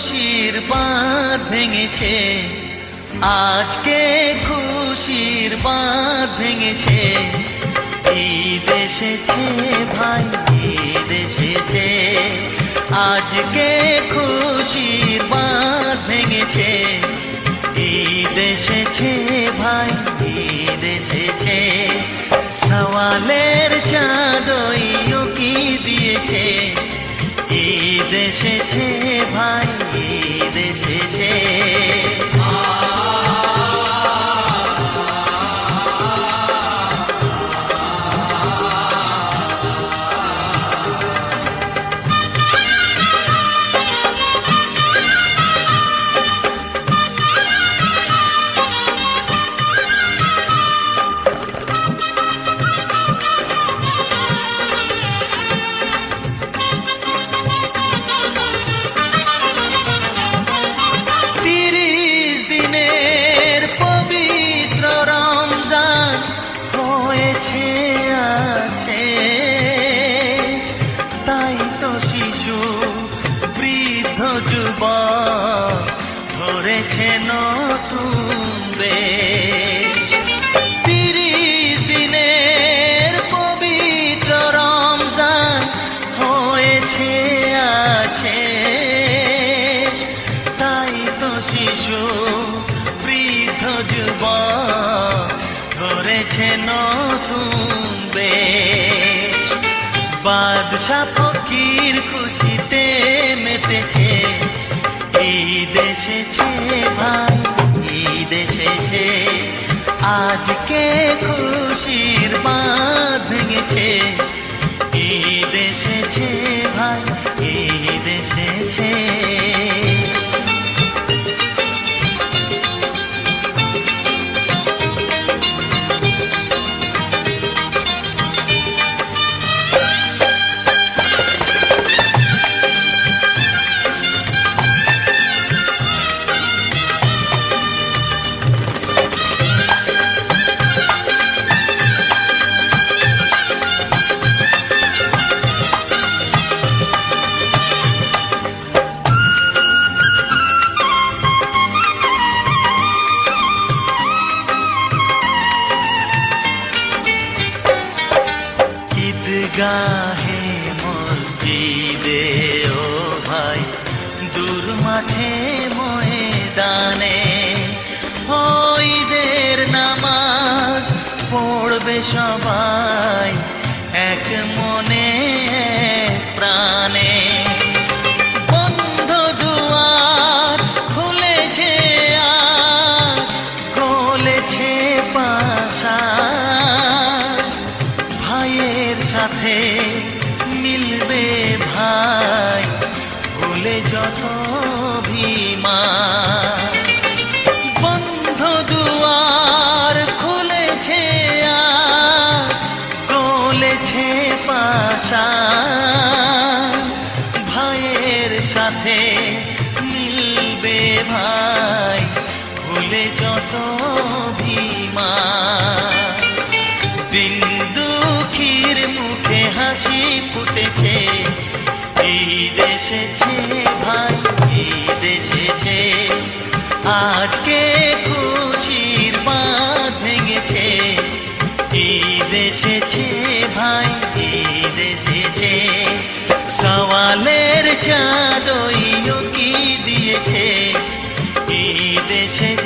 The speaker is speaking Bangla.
খুশির বাঁধ ভেঙেছে, আজকে খুশির বাঁধ ভেঙেছে। ঈদ এসেছে ভাই, ঈদ এসেছে, আজকে খুশির বাঁধ ভেঙেছে। ঈদ এসেছে ভাই, ঈদ এসেছে, সওয়ালের চাঁদ কি দিয়েছে। ঈদ এসেছে ভাই, ঈদ এসেছে। তাই তো শিশু বৃদ্ধ যুবক ধরেছে নতুন বেশ। 30 দিনের পবিত্র রমজান হয়েছে শেষ। তাই তো শিশু বৃদ্ধ যুবক ধরেছে নতুন বেশ। বাদশা ফকির খুশিতে মেতেছে। ঈদ এসেছে ভাই, ঈদ এসেছে, আজকে খুশির বাঁধ ভেঙেছে। ঈদ এসেছে ভাই, ঈদ এসেছে। গাহে মসজিদে ও ভাই, দূর মাঠে ময়দানে ঈদের নামাজ পড়বে সবাই এক মনে প্রাণে। বন্ধ দুয়ার খুলেছে আর খুলেছে পাশা, ভাইয়ের সাথে মিলবে ভাই ভুলে যত অভিমান। বন্ধ দুয়ার খুলেছে আর খুলেছে পাশা, ভাইয়ের সাথে মিলবে ভাই ভুলে যত অভিমান। দিন দুঃখীর মুখে হাসি ফুটেছে। ঈদ এসেছে ভাই, ঈদ এসেছে, আজকে খুশির বাঁধ ভেঙেছে। ঈদ এসেছে ভাই, ঈদ এসেছে, সওয়ালের চাঁদ কি দিয়েছে। ঈদ এসেছে।